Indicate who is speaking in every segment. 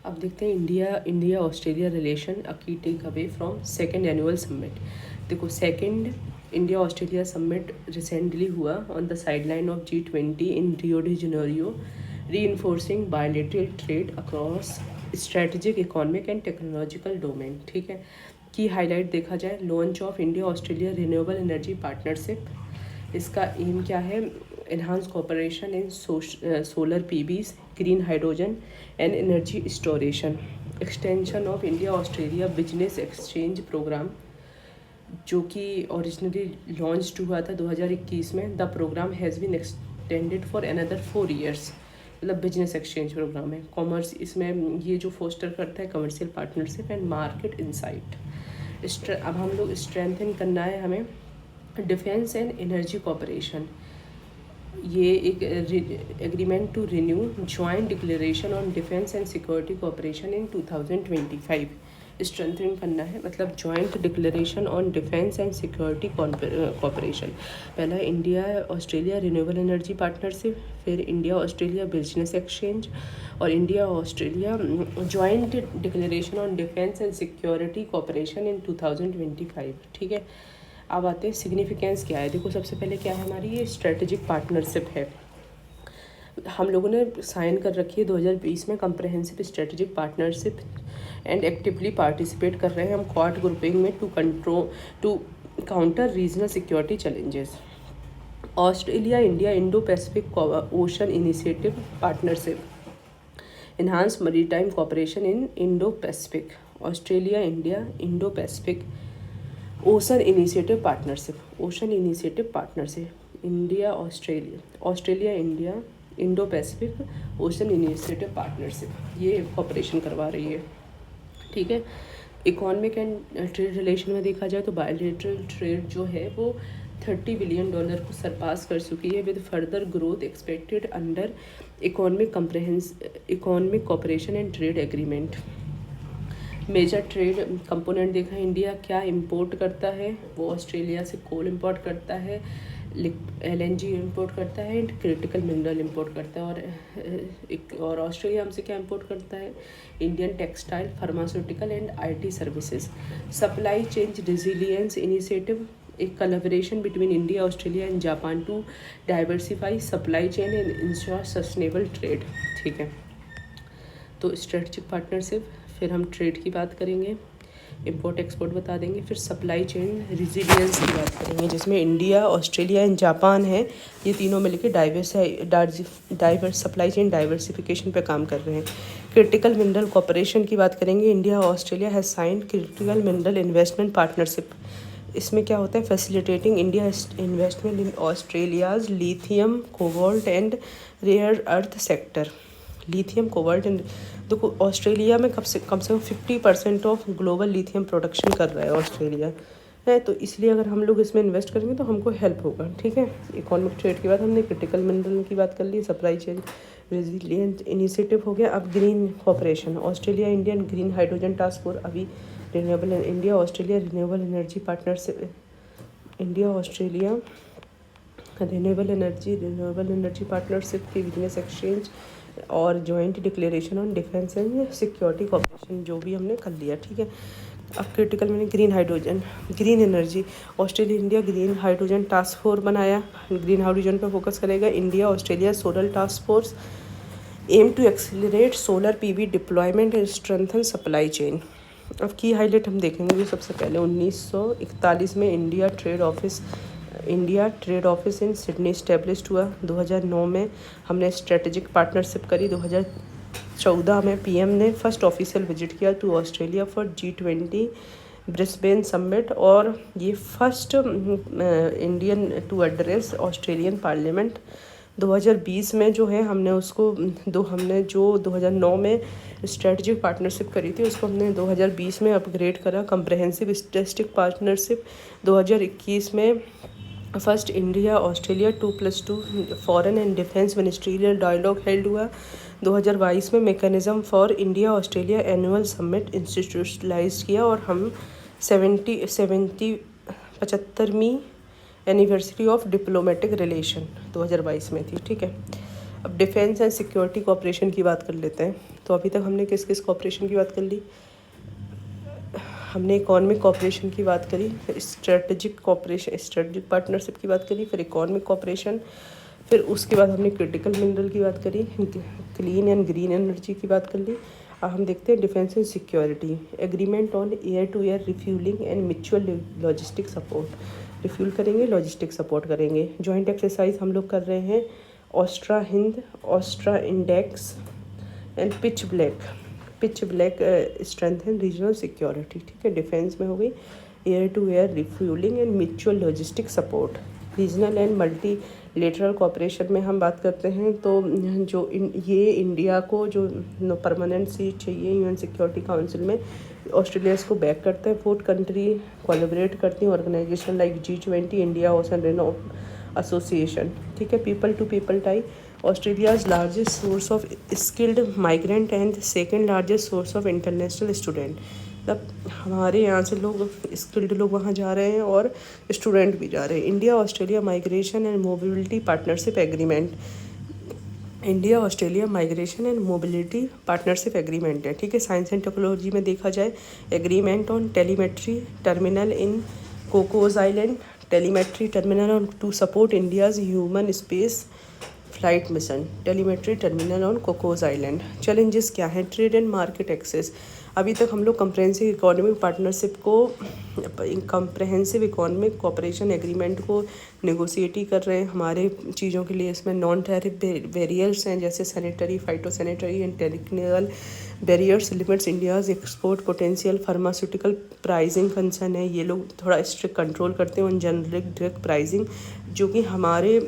Speaker 1: अब देखते हैं India Australia relation uh key takeaway from second annual summit. देखो, second India Australia summit recently हुआ on the sideline of G20 in Rio de Janeiro, री bilateral trade across strategic economic and technological domain. ठीक है, key highlight देखा जाए, launch of India Australia renewable energy partnership. इसका aim क्या है? enhance cooperation in solar PVs, green hydrogen and energy storation, extension of India Australia Business Exchange Program जो कि originally launch हुआ था 2021 में। The programme has been extended for another 4 years। मतलब business exchange programme है। Commerce इसमें ये जो फोस्टर करता है commercial partnership and market insight. अब हम लोग स्ट्रेंथन करना है हमें डिफेंस एंड एनर्जी कॉपरेशन। ये एक agreement to renew joint declaration on defence and security cooperation in 2025 strengthen करना है। मतलब joint declaration on defence and security cooperation. पहला India Australia renewable energy partnership, फिर इंडिया ऑस्ट्रेलिया बिजनेस एक्सचेंज और India Australia joint declaration on defence and security cooperation in 2025। ठीक है, अब आते हैं सिग्निफिकेंस क्या है। देखो, सबसे पहले क्या है हमारी ये स्ट्रेटेजिक पार्टनरशिप है। हम लोगों ने साइन कर रखी है 2020 में comprehensive strategic partnership and actively participate कर रहे हैं हम क्वाड ग्रुपिंग में to counter regional security challenges. Australia India Indo Pacific ocean initiative partnership, enhance maritime cooperation in Indo Pacific. Australia India Indo Pacific ocean initiative partnership, India Australia India Indo Pacific ocean initiative partnership, ये cooperation करवा रही है। ठीक है, economic and trade relation में देखा जाए तो बायलेटरल ट्रेड जो है वो $30 बिलियन को सरपास कर चुकी है, with further growth expected under economic cooperation and trade agreement. Major trade component देखा, इंडिया क्या इंपोर्ट करता है? वो ऑस्ट्रेलिया से कोल इंपोर्ट करता है, LNG इंपोर्ट करता है एंड क्रिटिकल मिनरल इंपोर्ट करता है। और ऑस्ट्रेलिया हमसे क्या इंपोर्ट करता है? Indian textile, pharmaceutical and IT services. Supply chain resilience initiative, एक collaboration between India Australia and Japan to diversify supply chain and ensure sustainable trade. ठीक है, तो स्ट्रेटेजिक पार्टनरशिप, फिर हम ट्रेड की बात करेंगे, इंपोर्ट एक्सपोर्ट बता देंगे, फिर सप्लाई चेन रिजिलियंस की बात करेंगे जिसमें इंडिया ऑस्ट्रेलिया एंड जापान है, ये तीनों मिलकर डाइवर्स सप्लाई चेन डाइवर्सिफिकेशन पे काम कर रहे हैं। क्रिटिकल मिनरल कॉपरेशन की बात करेंगे, India Australia has signed critical mineral investment partnership. इसमें क्या होता है? Facilitating India investment in Australia's lithium cobalt and rare earth sector. Lithium cobalt and देखो, ऑस्ट्रेलिया में कम से कम 50% ऑफ ग्लोबल लिथियम प्रोडक्शन कर रहा है ऑस्ट्रेलिया है, तो इसलिए अगर हम लोग इसमें इन्वेस्ट करेंगे तो हमको हेल्प होगा। ठीक है, इकोनॉमिक ट्रेड की बात हमने, क्रिटिकल मिनरल की बात कर ली, सप्लाई चेन रेजिलियंस इनिशिएटिव हो गया। अब green cooperation, Australia Indian green hydrogen task force, अभी renewable India Australia renewable energy partnership, India Australia renewable energy partnership की बिजनेस एक्सचेंज और joint declaration on defence and security cooperation, जो भी हमने कर लिया। ठीक है, अब क्रिटिकल मैंने green hydrogen, green energy, Australia India green hydrogen task force बनाया, ग्रीन हाइड्रोजन पर फोकस करेगा। India Australia solar task force aim to accelerate solar PV deployment and strengthen supply chain. अब की हाईलाइट हम देखेंगे। जो सबसे पहले 1941 में India trade office in Sydney established हुआ। 2009 में हमने स्ट्रेटेजिक पार्टनरशिप करी। 2014 में PM ने फर्स्ट ऑफिशियल विजिट किया to Australia for G20 Brisbane summit, और ये first Indian to address Australian parliament. 2020 में जो है हमने उसको हमने जो 2009 में स्ट्रेटजिक पार्टनरशिप करी थी उसको हमने 2020 में अपग्रेड करा कम्प्रहेंसिव स्ट्रेटजिक पार्टनरशिप। 2021 में first India Australia 2+2 foreign and defence ministerial dialogue held हुआ। 2022 में mechanism for India Australia annual summit institutionalise किया, और हम 75वीं एनिवर्सरी ऑफ डिप्लोमेटिक रिलेशन 2022 में थी। ठीक है, अब डिफेंस एंड सिक्योरिटी कोऑपरेशन की बात कर लेते हैं। तो अभी तक हमने किस किस कोऑपरेशन की बात कर ली? हमने इकोनॉमिक कोऑपरेशन की बात करी, फिर स्ट्रेटजिक कोऑपरेशन, स्ट्रेटजिक पार्टनरशिप की बात करी, फिर इकोनॉमिक कोऑपरेशन, फिर उसके बाद हमने क्रिटिकल मिनरल की बात करी, क्लीन एंड ग्रीन एनर्जी की बात कर ली। अब हम देखते हैं defence and security agreement on air to air refuelling and mutual logistic support. Refuel करेंगे, लॉजिस्टिक सपोर्ट करेंगे। जॉइंट एक्सरसाइज हम लोग कर रहे हैं AustraHind, AUSINDEX and Pitch Black strengthen regional security. ठीक है, डिफेंस में हो गई air to air refuelling and mutual logistic support. Regional and multilateral cooperation में हम बात करते हैं तो जो ये इंडिया को जो परमानेंट सीट चाहिए यूएन सिक्योरिटी काउंसिल में, ऑस्ट्रेलिया इसको बैक करता है। 4 कंट्री कोलैबोरेट करती हैं, organisation like G20, India ocean rim association. ठीक है, people to people tie, Australia's largest source of skilled migrant and second largest source of international student. मतलब हमारे यहाँ से लोग स्किल्ड लोग वहाँ जा रहे हैं और स्टूडेंट भी जा रहे हैं। India Australia migration and mobility partnership agreement, India Australia migration and mobility partnership agreement है। ठीक है, साइंस एंड टेक्नोलॉजी में देखा जाए agreement on telemetry terminal in Cocos island, telemetry terminal on to support India's human space flight mission, telemetry terminal on Cocos island. Challenges क्या हैं? Trade and market access. अभी तक हम लोग कंप्रहेंसिव इकोनॉमिक पार्टनरशिप को, कंप्रहेंसिव इकोनॉमिक कोऑपरेशन एग्रीमेंट को negotiate ही कर रहे हैं हमारे चीज़ों के लिए। इसमें नॉन टैरिफ बैरियर्स हैं जैसे sanitary, phytosanitary and technical barriers limits India's export potential, pharmaceutical pricing concern है, ये लोग थोड़ा स्ट्रिक्ट कंट्रोल करते हैं ऑन जेनरिक ड्रग प्राइसिंग, जो कि हमारे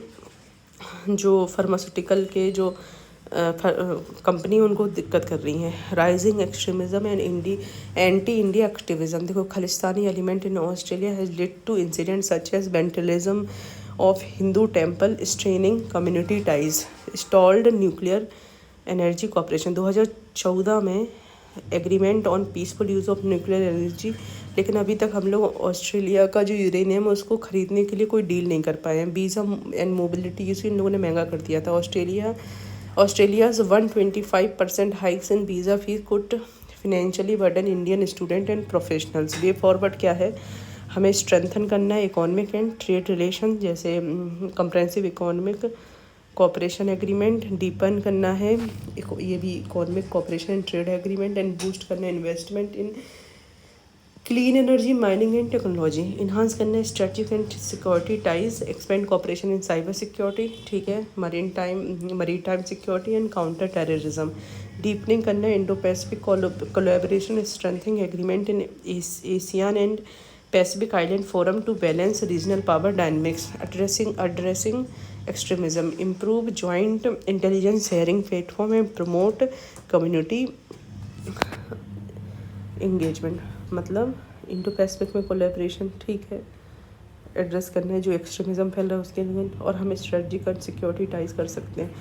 Speaker 1: जो फार्मास्यूटिकल के जो कंपनी उनको दिक्कत कर रही हैं। Rising extremism and anti India activism. देखो, Khalistani element in Australia has lead to incident such as vandalism of Hindu temple, straining community ties, stalled nuclear energy cooperation. 2014 में agreement on peaceful use of nuclear energy, लेकिन अभी तक हम लोग Australia का जो uranium है उसको ख़रीदने के लिए कोई डील नहीं कर पाए हैं। Visa and mobility issue in लोगों ने महंगा कर दिया था। Australia's 125% hikes in visa fees could financially burden Indian student and professionals. Way forward क्या है? हमें स्ट्रेंथन करना है इकोनॉमिक एंड ट्रेड रिलेशन, जैसे comprehensive economic cooperation agreement deepen करना है, ये भी economic cooperation and trade agreement, and boost करना है investment in clean energy, mining and technology, enhance करना है strategic and security ties, expand cooperation in cyber security. ठीक है, maritime security and counter terrorism, deepening करना है Indo Pacific collaboration, strengthening agreement in Asian and Pacific island forum to balance regional power dynamics, addressing extremism, improve joint intelligence sharing platform and promote community engagement. मतलब Indo Pacific में collaboration, ठीक है, address करना है जो extremism फैल रहा है उसके लिए, और हम स्ट्रेटजिक एंड सिक्योरिटी टाइज कर सकते हैं।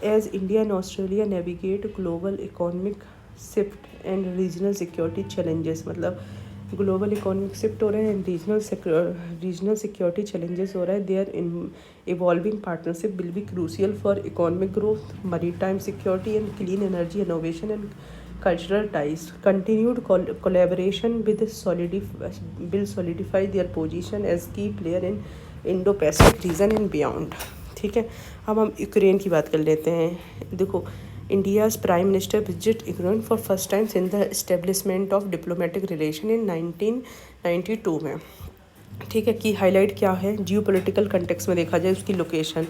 Speaker 1: As India and Australia navigate global economic shift and regional security challenges, मतलब ग्लोबल इकोनॉमिक शिफ्ट हो रहे हैं, रीजनल सिक्योरिटी चैलेंजेस हो रहा है। Their in evolving partnership will be crucial for economic growth, maritime security and clean energy, innovation and cultural ties. Continued collaboration will solidify their position as key player in Indo-Pacific region and beyond. ठीक है, अब हम Ukraine की बात कर लेते हैं। देखो, India's prime minister visit Ukraine for first time in the establishment of diplomatic relation in 1992 में। ठीक है, की हाईलाइट क्या है? जियो पोलिटिकल कंटेक्स में देखा जाए उसकी लोकेशन,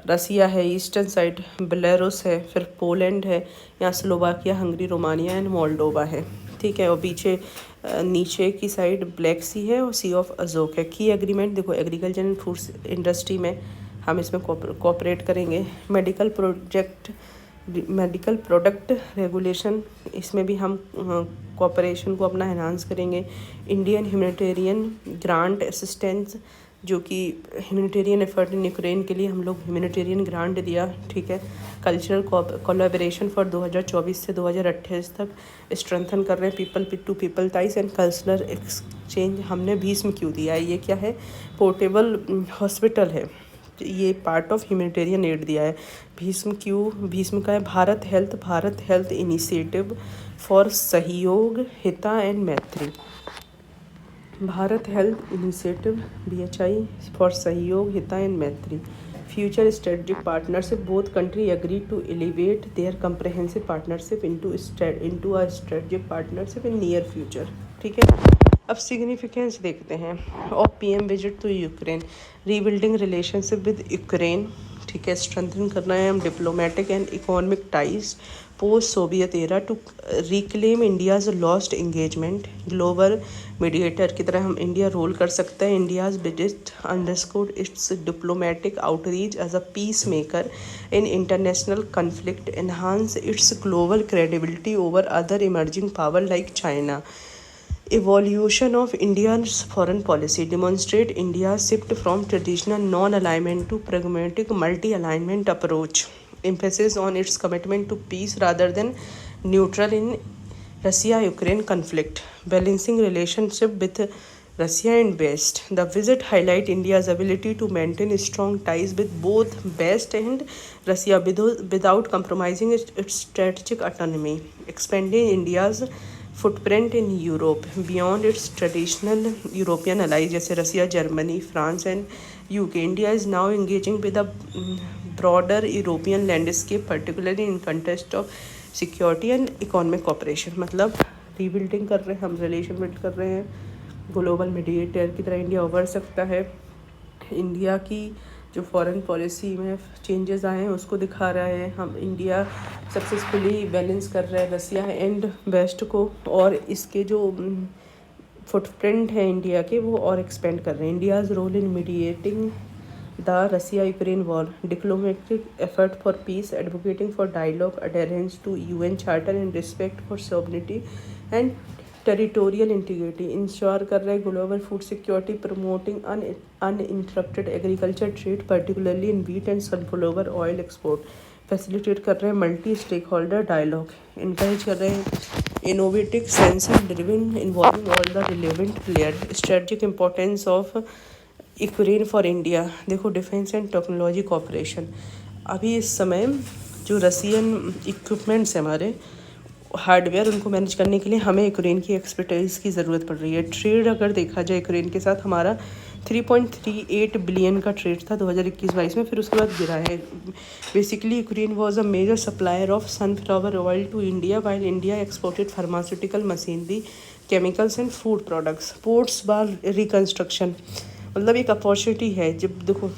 Speaker 1: रसिया है, ईस्टर्न साइड बेलारूस है, फिर पोलैंड है, यहाँ Slovakia, Hungary, Romania and Moldova है। ठीक है, और पीछे नीचे की साइड ब्लैक सी है और सी ऑफ अजोक है। की एग्रीमेंट देखो, एग्रीकल्चर एंड फूड्स इंडस्ट्री में हम इसमें कोऑपरेट करेंगे। मेडिकल प्रोडक्ट रेगुलेशन, इसमें भी हम कोऑपरेशन को अपना एनहांस करेंगे। इंडियन ह्यूमैनिटेरियन ग्रांट असिस्टेंस, जो कि ह्यूमैनिटेरियन एफर्ट इन यूक्रेन के लिए हम लोग ह्यूमैनिटेरियन ग्रांट दिया। ठीक है, कल्चरल कोलैबोरेशन फॉर 2024 से 2028 तक स्ट्रेंथन कर रहे हैं people to people ties and cultural exchange. हमने 20 में क्यों दिया है? ये क्या है? पोर्टेबल हॉस्पिटल है, ये पार्ट ऑफ ह्यूमैनिटेरियन एड दिया है। भीष्म का है Bharat health initiative for Sahyog Hita and Maitri. Bharat health initiative BHI for Sahyog Hita and Maitri. Future strategic partnership, both country agree to elevate their comprehensive partnership into a strategic partnership in near future. ठीक है, अब significance देखते हैं of PM visit to Ukraine. Rebuilding relationship with Ukraine, ठीक है, strengthen करना है हम diplomatic and economic ties post Soviet era to reclaim India's lost engagement. Global mediator की तरह हम इंडिया रोल कर सकते हैं। India's visit underscore its diplomatic outreach as a peace maker in international conflict, enhance its global credibility over other emerging power like China. Evolution of India's foreign policy demonstrate India's shift from traditional non-alignment to pragmatic multi-alignment approach. Emphasis on its commitment to peace rather than neutral in Russia-Ukraine conflict. Balancing relationship with Russia and West. The visit highlight India's ability to maintain strong ties with both West and Russia without compromising its strategic autonomy. Expanding India's footprint in Europe beyond its traditional European allies जैसे Russia, Germany, France and UK. India is now engaging with a broader European landscape, particularly in context of security and economic cooperation. मतलब rebuilding कर रहे हैं हम, relation build कर रहे हैं, global mediator की तरह इंडिया उभर सकता है। इंडिया की जो फॉरेन पॉलिसी में चेंजेस आए हैं उसको दिखा रहा है। हम इंडिया सक्सेसफुली बैलेंस कर रहा है रसिया एंड वेस्ट को, और इसके जो फुटप्रिंट है इंडिया के वो और एक्सपेंड कर रहे हैं। India's role in mediating the Russia Ukraine war, diplomatic effort for peace, advocating for dialogue, adherence to UN charter and respect for sovereignty and territorial integrity, ensure कर रहे हैं global food security, promoting uninterrupted agriculture trade particularly in wheat and sunflower oil export, facilitate कर रहे हैं multi stakeholder dialogue, encourage कर रहे हैं innovative sensor driven involving all the relevant player. Strategic importance of Ukraine for India, देखो defence and technology corporation. अभी इस समय जो रसियन इक्विपमेंट्स हैं हमारे हार्डवेयर, उनको मैनेज करने के लिए हमें यूक्रेन की एक्सपर्टाइज़ की ज़रूरत पड़ रही है। ट्रेड अगर देखा जाए यूक्रेन के साथ, हमारा 3.38 बिलियन का ट्रेड था 2021-22 में, फिर उसके बाद गिरा है। Basically Ukraine was a major supplier of sunflower oil to India, while India exported pharmaceutical machinery, chemicals and food products. Post war reconstruction, मतलब एक अपॉर्चुनिटी है। जब देखो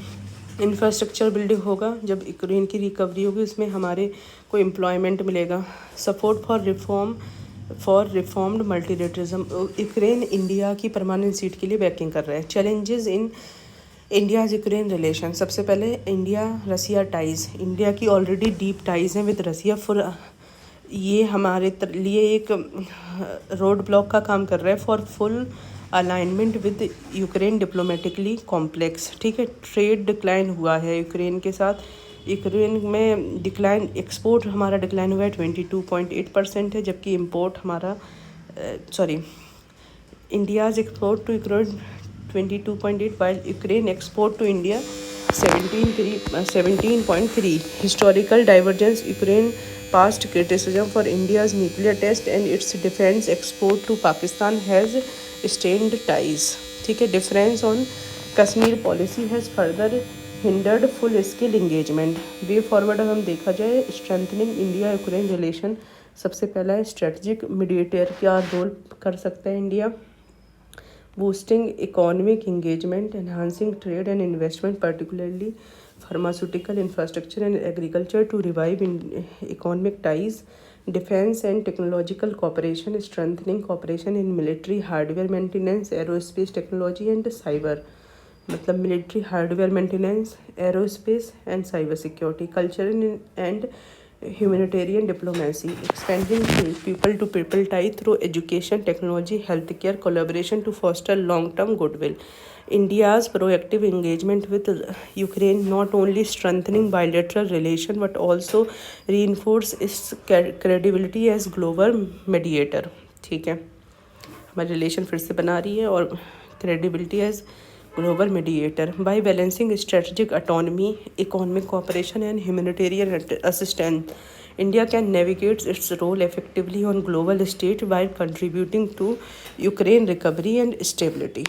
Speaker 1: इंफ्रास्ट्रक्चर बिल्डिंग होगा, जब यूक्रेन की रिकवरी होगी, उसमें हमारे को एम्प्लॉयमेंट मिलेगा। Support for reformed multilateralism, Ukraine India की परमानेंट सीट के लिए बैकिंग कर रहे हैं। Challenges in India's Ukraine relation, सबसे पहले इंडिया रसिया टाइज़, इंडिया की ऑलरेडी डीप टाइज़ हैं विद रसिया। ये हमारे लिए एक रोड ब्लॉक का काम कर रहा है for full alignment with Ukraine diplomatically complex. ठीक है, ट्रेड डिक्लाइन हुआ है यूक्रेन के साथ। यूक्रेन में डिक्लाइन, एक्सपोर्ट हमारा डिक्लाइन हुआ है 22.8% है, जबकि इम्पोर्ट हमारा India's export to Ukraine 22.8 while Ukraine export to India 17.3। Historical divergence, Ukraine past criticism for India's nuclear test and its defense export to Pakistan has strained ties. ठीक है, difference on Kashmir policy has further hindered full scale engagement. Way forward हम देखा जाए, strengthening India Ukraine relation, सबसे पहला है strategic mediator क्या role कर सकता है India. Boosting economic engagement, enhancing trade and investment, particularly pharmaceutical, infrastructure and agriculture to revive economic ties. Defense and technological cooperation, strengthening cooperation in military hardware maintenance, aerospace technology and cyber, मतलब military hardware maintenance, aerospace and cyber security. Culture and humanitarian diplomacy, expanding people to people tie through education, technology, healthcare, collaboration to foster long-term goodwill. India's proactive engagement with Ukraine not only strengthening bilateral relation but also reinforce its credibility as global mediator. ठीक है, हमारी relation फिर से बना रही है और credibility as global mediator. By balancing strategic autonomy, economic cooperation, and humanitarian assistance, India can navigate its role effectively on global stage while contributing to Ukraine recovery and stability.